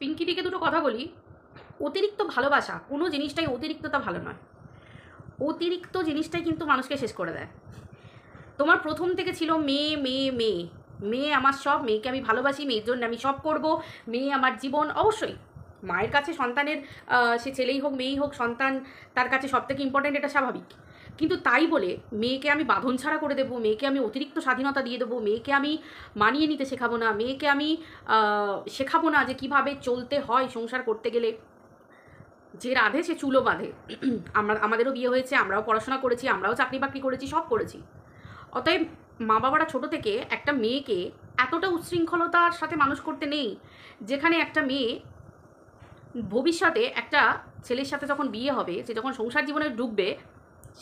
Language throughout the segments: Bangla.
পিঙ্কিদিকে দুটো কথা বলি। অতিরিক্ত ভালোবাসা কোনো জিনিসটাই অতিরিক্ততা ভালো নয়। অতিরিক্ত জিনিসটাই কিন্তু মানুষকে শেষ করে দেয়। তোমার প্রথম থেকে ছিল মেয়ে মেয়ে মেয়ে মেয়ে আমার সব, মেয়েকে আমি ভালোবাসি, মেয়ের জন্য আমি সব করব, মেয়ে আমার জীবন। অবশ্যই মায়ের কাছে সন্তানের সে ছেলেই হোক মেয়েই হোক, সন্তান তার কাছে সব থেকে ইম্পর্ট্যান্ট, এটা স্বাভাবিক। কিন্তু তাই বলে মেয়েকে আমি বাঁধন ছাড়া করে দেবো, মেয়েকে আমি অতিরিক্ত স্বাধীনতা দিয়ে দেবো, মেয়েকে আমি মানিয়ে নিতে শেখাবো না, মেয়েকে আমি শেখাবো না যে কিভাবে চলতে হয় সংসার করতে গেলে। যে রাধে সে চুলো বাঁধে। আমাদেরও বিয়ে হয়েছে, আমরাও পড়াশোনা করেছি, আমরাও চাকরি বাকরি করেছি, সব করেছি। অতএব মা বাবারা ছোটো থেকে একটা মেয়েকে এতটা উচ্ছৃঙ্খলতার সাথে মানুষ করতে নেই, যেখানে একটা মেয়ে ভবিষ্যতে একটা ছেলের সাথে যখন বিয়ে হবে, সে যখন সংসার জীবনে ঢুকবে,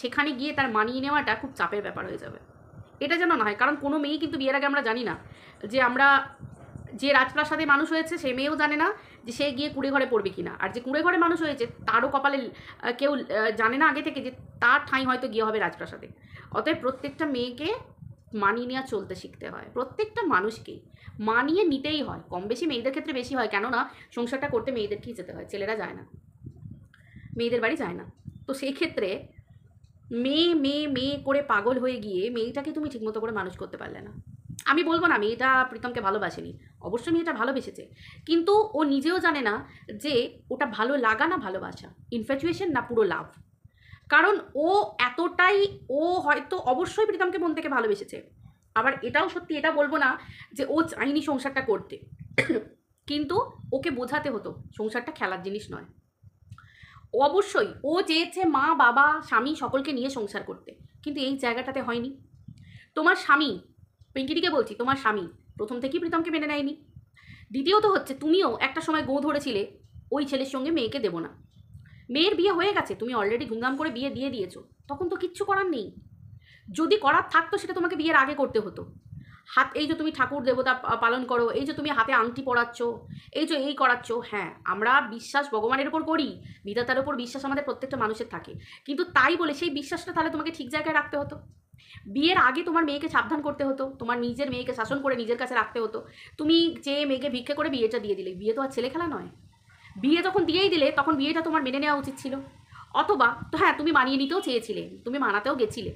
সেখানে গিয়ে তার মানিয়ে নেওয়াটা খুব চাপের ব্যাপার হয়ে যাবে। এটা যেন না হয়, কারণ কোনো মেয়েই কিন্তু বিয়ের আগে আমরা জানি না যে আমরা যে রাজপ্রাসাদে মানুষ হয়েছে সে মেয়েও জানে না যে সে গিয়ে কুঁড়ে ঘরে পড়বে কিনা, আর যে কুঁড়ে ঘরে মানুষ হয়েছে তারও কপালে কেউ জানে না আগে থেকে যে তার ঠাঁই হয়তো গিয়ে হবে রাজপ্রাসাদে। অতএব প্রত্যেকটা মেয়েকে মানিয়ে নেওয়া চলতে শিখতে হয়, প্রত্যেকটা মানুষকেই মানিয়ে নিতেই হয়। কম বেশি মেয়েদের ক্ষেত্রে বেশি হয়, কেননা সংসারটা করতে মেয়েদেরকেই যেতে হয়, ছেলেরা যায় না, মেয়েদের বাড়ি যায় না। তো সেই ক্ষেত্রে মেয়ে মেয়ে মেয়ে করে পাগল হয়ে গিয়ে মেয়েটাকে তুমি ঠিকমতো করে মানুষ করতে পারলে না। আমি বলবো না মেয়েটা প্রীতমকে ভালোবাসেনি, অবশ্যই মেয়েটা ভালোবেসেছে, কিন্তু ও নিজেও জানে না যে ওটা ভালো লাগা না ভালোবাসা, ইনফ্যাচুয়েশন না পুরো লাভ। কারণ ও এতটাই, ও হয়তো অবশ্যই প্রীতমকে মন থেকে ভালোবেসেছে, আবার এটাও সত্যি, এটা বলবো না যে ও চাইনি সংসারটা করতে, কিন্তু ওকে বোঝাতে হতো সংসারটা খেলার জিনিস নয়। অবশ্যই ও চেয়েছে মা বাবা স্বামী সকলকে নিয়ে সংসার করতে, কিন্তু এই জায়গাটাতে হয়নি। তোমার স্বামী, পিঙ্কিদিকে বলছি, তোমার স্বামী প্রথম থেকেই প্রীতমকে মেনে নেয়নি। দ্বিতীয়ত হচ্ছে তুমিও একটা সময় গো ধরেছিলে ওই ছেলের সঙ্গে মেয়েকে দেবো না। মেয়ের বিয়ে হয়ে গেছে, তুমি অলরেডি ধুমধাম করে বিয়ে দিয়ে দিয়েছো, তখন তো কিচ্ছু করার নেই। যদি করার থাকতো সেটা তোমাকে বিয়ের আগে করতে হতো। এই যে তুমি ঠাকুর দেবতা পালন করো, এই যে তুমি হাতে আংটি পরাচ্ছ, এই যে এই করাচ্ছ, হ্যাঁ আমরা বিশ্বাস ভগবানের ওপর করি, বিধাতার ওপর বিশ্বাস আমাদের প্রত্যেকটা মানুষের থাকে, কিন্তু তাই বলে সেই বিশ্বাসটা তাহলে তোমাকে ঠিক জায়গায় রাখতে হতো। বিয়ের আগে তোমার মেয়েকে সাবধান করতে হতো, তোমার নিজের মেয়েকে শাসন করে নিজের কাছে রাখতে হতো। তুমি যে মেয়েকে ভিক্ষে করে বিয়েটা দিয়ে দিলে, বিয়ে তো আর ছেলে খেলা নয়। বিয়ে যখন দিয়েই দিলে তখন বিয়েটা তোমার মেনে নেওয়া উচিত ছিল। অথবা তো হ্যাঁ, তুমি মানিয়ে নিতেও চেয়েছিলে, তুমি মানাতেও গেছিলে,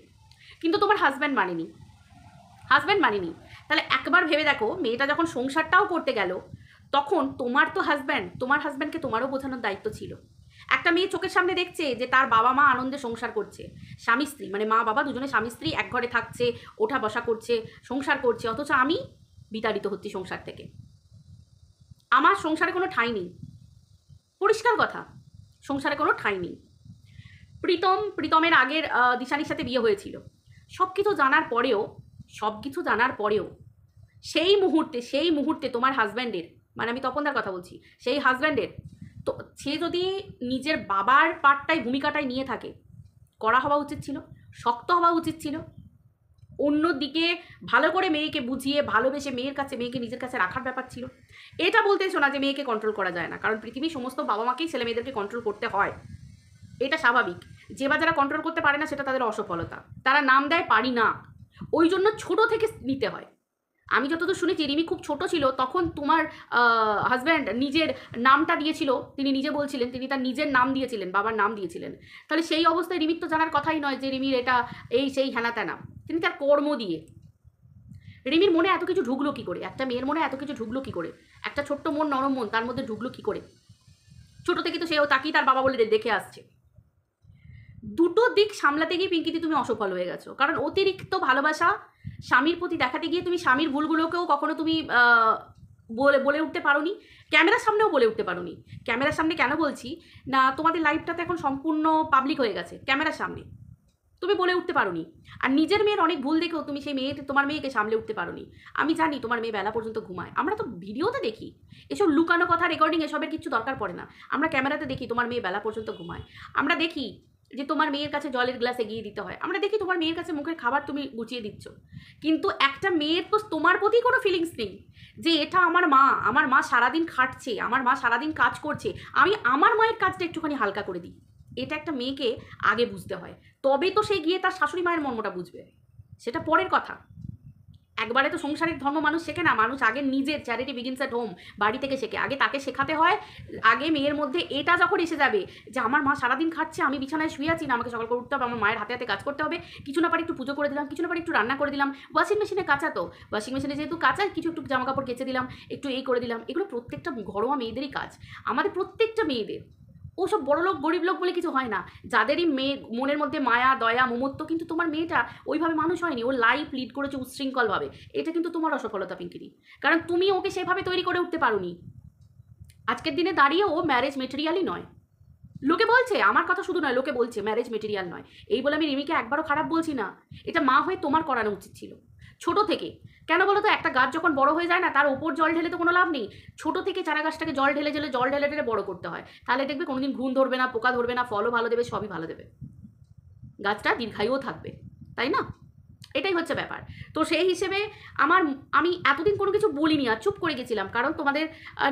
কিন্তু তোমার হাজব্যান্ড মানেনি, তাহলে একবার ভেবে দেখো, মেয়েটা যখন সংসারটাও করতে গেল, তখন তোমার তো হাজব্যান্ড, তোমার হাজব্যান্ডকে তোমারও বোঝানোর দায়িত্ব ছিল। একটা মেয়ে চোখের সামনে দেখছে যে তার বাবা মা আনন্দে সংসার করছে, স্বামী স্ত্রী মানে মা বাবা দুজনে স্বামী স্ত্রী এক ঘরে থাকছে, ওঠা বসা করছে, সংসার করছে, অথচ আমি বিতাড়িত হচ্ছি সংসার থেকে। আমার সংসারে কোনো ঠাঁই নেই, পরিষ্কার কথা, সংসারে কোনো ঠাঁই নেই। প্রীতমের আগের দিশানির সাথে বিয়ে হয়েছিল, সব কিছু জানার পরেও সেই মুহূর্তে তোমার হাজব্যান্ডের, মানে আমি তপনদার কথা বলছি, সেই হাজব্যান্ডের তো সে যদি নিজের বাবার পার্টটাই ভূমিকাটাই নিয়ে থাকে, কড়া হওয়া উচিত ছিল, শক্ত হওয়া উচিত ছিল। অন্যদিকে ভালো করে মেয়েকে বুঝিয়ে ভালোবেসে মেয়েকে নিজের কাছে রাখার ব্যাপার ছিল। এটা বলতে শোনা যে মেয়েকে কন্ট্রোল করা যায় না, কারণ পৃথিবীর সমস্ত বাবা মাকেই ছেলে মেয়েদেরকে কন্ট্রোল করতে হয়, এটা স্বাভাবিক। যে বা যারা কন্ট্রোল করতে পারে না সেটা তাদের অসফলতা, তারা নাম দেয় পারি না, ওই জন্য ছোট থেকে নিতে হয়। আমি যতদূর শুনেছি রিমি খুব ছোট ছিল তখন তোমার হাজব্যান্ড নিজের নামটা দিয়েছিল, তিনি নিজে বলছিলেন তিনি তার নিজের নাম দিয়েছিলেন, বাবার নাম দিয়েছিলেন। তাহলে সেই অবস্থায় রিমির তো জানার কথাই নয় যে রিমির এটা এই সেই হেনা তেনা, তিনি তার কর্ম দিয়ে। রিমির মনে এত কিছু ঢুকলো কী করে, একটা মেয়ের মনে এত কিছু ঢুকলো কী করে, একটা ছোট্ট মন নরম মন তার মধ্যে ঢুকলো কী করে? ছোটো থেকে তো সেও তাকেই তার বাবা বলে দেখে আসছে। দুটো দিক সামলাতে গিয়ে পিঙ্কিদি তুমি অসফল হয়ে গেছো, কারণ অতিরিক্ত ভালোবাসা স্বামীর প্রতি দেখাতে গিয়ে তুমি স্বামীর ভুলগুলোকেও কখনো তুমি বলে উঠতে পারোনি, ক্যামেরার সামনেও বলে উঠতে পারোনি। ক্যামেরার সামনে কেন বলছি না, তোমাদের লাইফটা তো এখন সম্পূর্ণ পাবলিক হয়ে গেছে, ক্যামেরার সামনে তুমি বলে উঠতে পারোনি। আর নিজের মেয়ের অনেক ভুল দেখেও তুমি সেই তোমার মেয়েকে সামলে উঠতে পারোনি। আমি জানি তোমার মেয়ে বেলা পর্যন্ত ঘুমায়, আমরা তো ভিডিওতে দেখি, এসব লুকানো কথা রেকর্ডিং এসবের কিছু দরকার পড়ে না, আমরা ক্যামেরাতে দেখি তোমার মেয়ে বেলা পর্যন্ত ঘুমায়। আমরা দেখি যে তোমার মেয়ের কাছে জলের গ্লাস এগিয়ে দিতে হয়, আমরা দেখি তোমার মেয়ের কাছে মুখের খাবার তুমি গুছিয়ে দিচ্ছ, কিন্তু একটা মেয়ের তো তোমার প্রতি কোনো ফিলিংস নেই যে এটা আমার মা সারাদিন খাটছে, আমার মা সারাদিন কাজ করছে, আমি আমার মায়ের কাজটা একটুখানি হালকা করে দিই। এটা একটা মেয়েকে আগে বুঝতে হয়, তবে তো সে গিয়ে তার শাশুড়ি মায়ের মর্মটা বুঝবে, সেটা পরের কথা। একবারে তো সংসারিক ধর্ম মানুষ শেখে না, মানুষ আগে নিজের চ্যারিটি বিগিনস অ্যাট হোম, বাড়ি থেকে শেখে। আগে তাকে শেখাতে হয়, আগে মেয়ের মধ্যে এটা যখন এসে যাবে যে আমার মা সারাদিন খাচ্ছে, আমি বিছানায় শুয়ে আছি না, আমাকে সকাল করে উঠতে হবে, আমার মায়ের হাতে হাতে কাজ করতে হবে, কিছু না পারি একটু পুজো করে দিলাম, কিছু না পারি একটু রান্না করে দিলাম, ওয়াশিং মেশিনে কাঁচা, তো ওয়াশিং মেশিনে যেহেতু কাঁচা কিছু একটু জামা কাপড় কেচে দিলাম, একটু এই করে দিলাম, এগুলো প্রত্যেকটা ঘরোয়া মেয়েদেরই কাজ, আমাদের প্রত্যেকটা মেয়েদের। ওসব বড়লোক গরিব লোক বলে কিছু হয় না, যাদেরই মেয়ে মনের মধ্যে মায়া দয়া মমত্ব, কিন্তু তোমার মেয়েটা ওইভাবে মানুষ হয়নি, ও লাইফ লিড করেছে উচ্ছৃঙ্খলভাবে, এটা কিন্তু তোমার অসফলতা পিঙ্কিদি, কারণ তুমি ওকে সেভাবে তৈরি করে উঠতে পারোনি। আজকের দিনে দাঁড়িয়ে ও ম্যারেজ মেটেরিয়ালই নয়, লোকে বলছে, আমার কথা শুধু নয়, লোকে বলছে ম্যারেজ মেটেরিয়াল নয়, এই বলে আমি রিমিকে একবারও খারাপ বলছি না, এটা মা হয়ে তোমার করানো উচিত ছিল ছোট থেকে। কেন বলো তো, একটা গাছ যখন বড় হয়ে যায় না, তার ওপর জল ঢেলে তো কোনো লাভ নেই, ছোট থেকে চারা গাছটাকে জল ঢেলে বড় করতে হয়, তাহলে দেখবে কোনোদিন ঘুণ ধরবে না, পোকা ধরবে না, ফলও ভালো দেবে, সবই ভালো দেবে, গাছটা দীর্ঘায়ুও থাকবে, তাই না? এটাই হচ্ছে ব্যাপার। তো সেই হিসেবে আমি এতদিন কোনো কিছু বলিনি, আর চুপ করে গেছিলাম, কারণ তোমাদের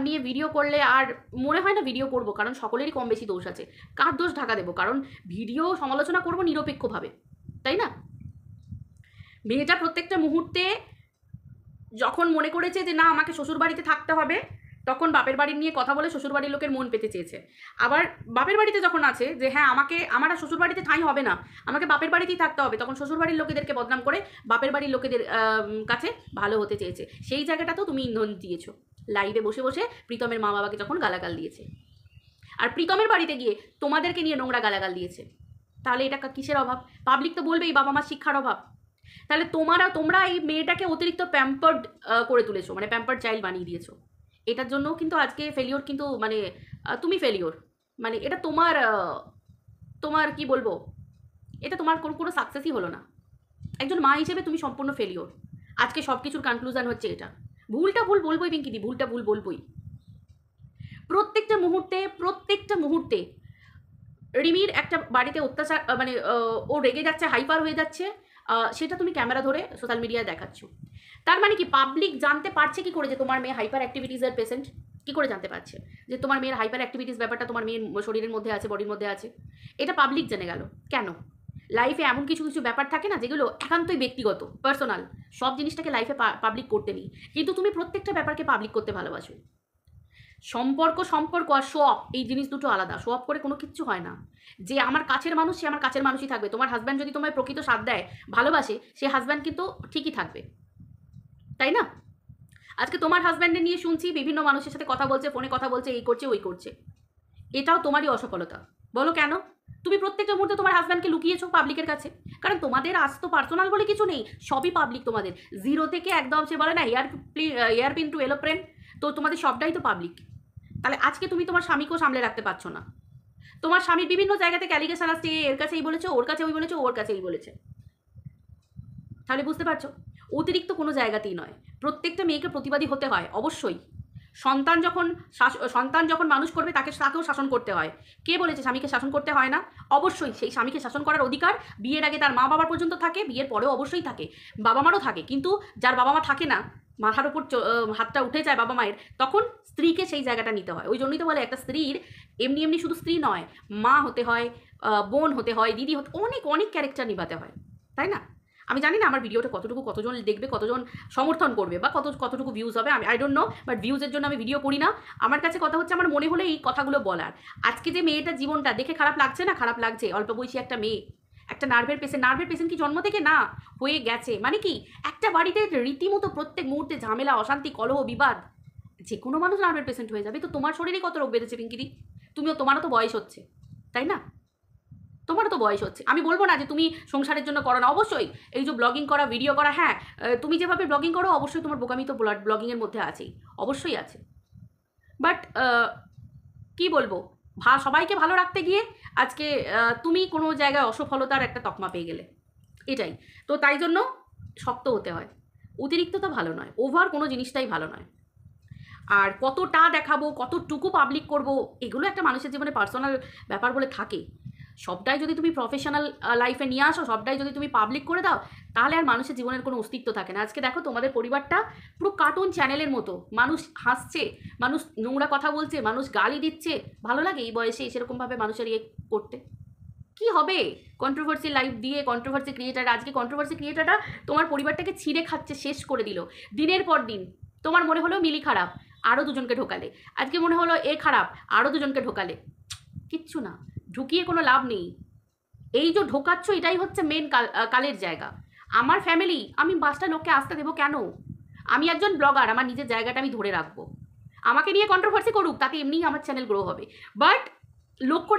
নিয়ে ভিডিও করলে আর মনে হয় না ভিডিও করব, কারণ সকলেরই কম বেশি দোষ আছে, কার দোষ ঢাকা দেবো, কারণ ভিডিও সমালোচনা করব নিরপেক্ষভাবে, তাই না? মেয়েটা প্রত্যেকটা মুহূর্তে যখন মনে করেছে যে না আমাকে শ্বশুরবাড়িতে থাকতে হবে, তখন বাপের বাড়ির নিয়ে কথা বলে শ্বশুরবাড়ির লোকের মন পেতে চেয়েছে। আবার বাপের বাড়িতে যখন আছে যে হ্যাঁ আমার আর শ্বশুরবাড়িতে ঠাঁই হবে না, আমাকে বাপের বাড়িতেই থাকতে হবে, তখন শ্বশুরবাড়ির লোকেদেরকে বদনাম করে বাপের বাড়ির লোকেদের কাছে ভালো হতে চেয়েছে। সেই জায়গাটাতেও তুমি ইন্ধন দিয়েছো, লাইভে বসে বসে প্রীতমের মা বাবাকে যখন গালাগাল দিয়েছে, আর প্রীতমের বাড়িতে গিয়ে তোমাদেরকে নিয়ে নোংরা গালাগাল দিয়েছে, তাহলে এটা কিসের অভাব? পাবলিক তো বলবেই বাবা মার শিক্ষার অভাব। তাহলে তোমরা এই মেয়েটাকে অতিরিক্ত প্যাম্পার্ড করে তুলেছো, মানে প্যাম্পার্ড চাইল্ড বানিয়ে দিয়েছো। এটার জন্য কিন্তু আজকে ফেলিওর, কিন্তু মানে তুমি ফেলিওর, মানে এটা তোমার কি বলবো, এটা তোমার কোনো সাকসেসই হলো না। একজন মা হিসেবে তুমি সম্পূর্ণ ফেলিওর। আজকে সব কিছুর কনক্লুশন হচ্ছে এটা। ভুলটা ভুল বলবোই পিঙ্কিদি, ভুলটা ভুল বলবোই। প্রত্যেকটা মুহূর্তে রিমির একটা বাড়িতে অত্যাচার, মানে ও রেগে যাচ্ছে, হাইপার হয়ে যাচ্ছে, সেটা তুমি ক্যামেরা ধরে সোশ্যাল মিডিয়ায় দেখাচ্ছ। তার মানে কি পাবলিক জানতে পারছে কি করে যে তোমার মেয়ে হাইপার অ্যাক্টিভিটিসের পেশেন্ট? কি করে জানতে পারছে যে তোমার মেয়ের হাইপার অ্যাক্টিভিটিস ব্যাপারটা তোমার মেয়ের শরীরের মধ্যে আছে, বডির মধ্যে আছে? এটা পাবলিক জেনে গেল কেন? লাইফে এমন কিছু কিছু ব্যাপার থাকে না যেগুলো একান্তই ব্যক্তিগত, পার্সোনাল, সব জিনিসটাকে লাইফে পাবলিক করতে নেই, কিন্তু তুমি প্রত্যেকটা ব্যাপারকে পাবলিক করতে ভালোবাসো। সম্পর্ক আর শো অফ, এই জিনিস দুটো আলাদা। শো অফ করে কোনো কিচ্ছু হয় না। যে আমার কাছের মানুষ, সে আমার কাছের মানুষই থাকবে। তোমার হাজব্যান্ড যদি তোমায় প্রকৃত সাথ দেয়, ভালোবাসে, সে হাজব্যান্ড কিন্তু ঠিকই থাকবে, তাই না? আজকে তোমার হাজব্যান্ডের নিয়ে শুনছি বিভিন্ন মানুষের সাথে কথা বলছে, ফোনে কথা বলছে, এই করছে ওই করছে, এটাও তোমারই অসফলতা। বলো কেন? তুমি প্রত্যেকটা মুহূর্তে তোমার হাজব্যান্ডকে লুকিয়েছো পাবলিকের কাছে, কারণ তোমাদের আজ তো পার্সোনাল বলে কিছু নেই, সবই পাবলিক। তোমাদের জিরো থেকে একদম, সে বলে না এয়ারপিন টু এরোপ্লেন, তো তোমাদের সবটাই তো পাবলিক। তাহলে আজকে তুমি তোমার স্বামীকেও সামলে রাখতে পারছো না। তোমার স্বামীর বিভিন্ন জায়গা থেকে অ্যালিগেশন আসছে, এর কাছে এই বলেছে, ওর কাছে ওই বলেছে, ওর কাছে এই বলেছে। তাহলে বুঝতে পারছো, অতিরিক্ত কোনো জায়গাতেই নয়। প্রত্যেকটা মেয়েকে প্রতিবাদী হতে হয় অবশ্যই। সন্তান যখন মানুষ করবে, তাকেও শাসন করতে হয়। কে বলেছে স্বামীকে শাসন করতে হয় না? অবশ্যই সেই স্বামীকে শাসন করার অধিকার বিয়ের আগে তার মা বাবার পর্যন্ত থাকে, বিয়ের পরেও অবশ্যই থাকে, বাবা মারও থাকে। কিন্তু যার বাবা মা থাকে না, মাথার উপর হাতটা উঠে যায় বাবা মায়ের, তখন স্ত্রীকে সেই জায়গাটা নিতে হয়। ওই জন্যই তো বলে একটা স্ত্রীর এমনি শুধু স্ত্রী নয়, মা হতে হয়, বোন হতে হয়, দিদি হতে, অনেক অনেক ক্যারেক্টার নিভাতে হয়, তাই না? আমি জানি না আমার ভিডিওটা কতজন দেখবে, কতজন সমর্থন করবে, বা কতটুকু ভিউজ হবে, আমি আই ডোন্ট নো, বাট ভিউজের জন্য আমি ভিডিও করি না। আমার কাছে কথা হচ্ছে, আমার মনে হলে এই কথাগুলো বলার। আজকে যে মেয়েটার জীবনটা দেখে খারাপ লাগছে না? খারাপ লাগছে। অল্প বয়সী একটা মেয়ে, একটা নার্ভের পেশেন্ট কি জন্ম থেকে না হয়ে গেছে? মানে কি একটা বাড়িতে রীতিমতো প্রত্যেক মুহূর্তে ঝামেলা, অশান্তি, কলহ, বিবাদ, যে কোনো মানুষ নার্ভের পেশেন্ট হয়ে যাবে। তো তোমার শরীরে কত রোগ বেঁধেছে পিঙ্কিদি? তোমারও তো বয়স হচ্ছে, তাই না? তোমারও তো বয়স হচ্ছে। আমি বলবো না যে তুমি সংসারের জন্য করো না, অবশ্যই এই যে ব্লগিং করা, ভিডিও করা, হ্যাঁ তুমি যেভাবে ব্লগিং করো, অবশ্যই তোমার বোকামি তো ব্লগিংয়ের মধ্যে আছেই, অবশ্যই আছে। বাট কি বলবো, সবাইকে ভালো রাখতে গিয়ে আজকে তুমি কোনো জায়গায় অসফলতার একটা তকমা পেয়ে গেলে, এটাই তো। তাই জন্য শক্ত হতে হয়। অতিরিক্ত তো ভালো নয়, ওভার কোনো জিনিসটাই ভালো নয়। আর কতটা দেখাবো, কতটুকু পাবলিক করব, এগুলো একটা মানুষের জীবনে পার্সোনাল ব্যাপার বলে থাকে। সবটাই যদি তুমি প্রফেশনাল লাইফে নিয়ে আসো, সবটাই যদি তুমি পাবলিক করে দাও, তাহলে আর মানুষের জীবনের কোনো অস্তিত্ব থাকে না। আজকে দেখো তোমাদের পরিবারটা পুরো কার্টুন চ্যানেলের মতো, মানুষ হাসছে, মানুষ নোংরা কথা বলছে, মানুষ গালি দিচ্ছে। ভালো লাগে এই বয়সে সেরকমভাবে মানুষের ইয়ে করতে? কি হবে কন্ট্রোভার্সি লাইভ দিয়ে? কন্ট্রোভার্সি ক্রিয়েটার, আজকে কন্ট্রোভার্সি ক্রিয়েটাররা তোমার পরিবারটাকে ছিঁড়ে খাচ্ছে, শেষ করে দিল দিনের পর দিন। তোমার মনে হলো মিলি খারাপ, আরও দুজনকে ঢোকালে। আজকে মনে হলো এ খারাপ, আরও দুজনকে ঢোকালে। কিচ্ছু না, ঢুকিয়ে কোনো লাভ নেই। এই যে ঢোকাচ্ছ, এটাই হচ্ছে মেন কালের জায়গা। আমার ফ্যামিলি, আমি 5টা লোককে আসতে দেবো কেন? আমি একজন ব্লগার, আমার নিজের জায়গাটা আমি ধরে রাখবো। আমাকে নিয়ে কন্ট্রোভার্সি করুক, তাতে এমনিই আমার চ্যানেল গ্রো হবে। বাট লক্ষ্য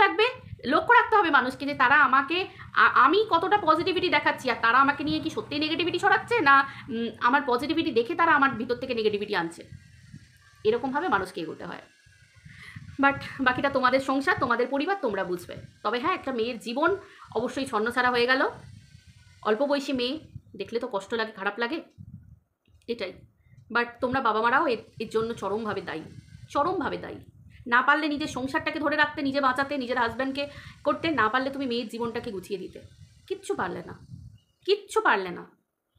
রাখতে হবে মানুষকে, যে তারা আমাকে, আমি কতটা পজিটিভিটি দেখাচ্ছি, আর তারা আমাকে নিয়ে কি সত্যি নেগেটিভিটি ছড়াচ্ছে, না আমার পজিটিভিটি দেখে তারা আমার ভিতর থেকে নেগেটিভিটি আনছে। এরকমভাবে মানুষকে এগোতে হয়। বাট বাকিটা তোমাদের সংসার, তোমাদের পরিবার, তোমরা বুঝবে। তবে হ্যাঁ, একটা মেয়ের জীবন অবশ্যই ছন্নছাড়া হয়ে গেল। অল্প বয়সী মেয়ে দেখলে তো কষ্ট লাগে, খারাপ লাগে, এটাই। বাট তোমরা বাবা মারাও এর জন্য চরমভাবে দায়ী। না পারলে নিজের সংসারটাকে ধরে রাখতে, নিজে বাঁচাতে, নিজের হাজব্যান্ডকে করতে, না পারলে তুমি মেয়ের জীবনটাকে গুছিয়ে দিতে। কিচ্ছু পারলে না।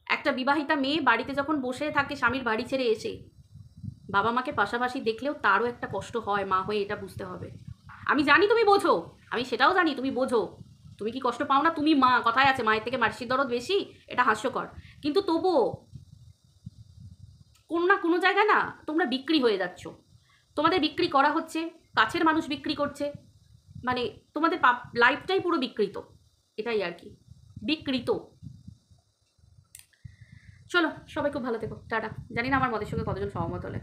একটা বিবাহিতা মেয়ে বাড়িতে যখন বসে থাকে, স্বামীর বাড়ি ছেড়ে এসে বাবা মাকে পাশাপাশি দেখলেও তারও একটা কষ্ট হয়, মা হয়ে এটা বুঝতে হবে। আমি জানি তুমি বোঝো, আমি সেটাও জানি তুমি বোঝো। তুমি কি কষ্ট পাও না? তুমি মা, কথায় আছে মায়ের থেকে মাসির দরদ বেশি, এটা হাস্যকর, কিন্তু তবুও কোনো না কোনো জায়গায় না তোমরা বিক্রি হয়ে যাচ্ছ। তোমাদের বিক্রি করা হচ্ছে, কাছের মানুষ বিক্রি করছে, মানে তোমাদের লাইফটাই পুরো বিকৃত, এটাই আর কি, বিকৃত। চলো, সবাই খুব ভালো থেকো, টাটা। জানি না আমার মতের সঙ্গে কতজন সহমত হলে।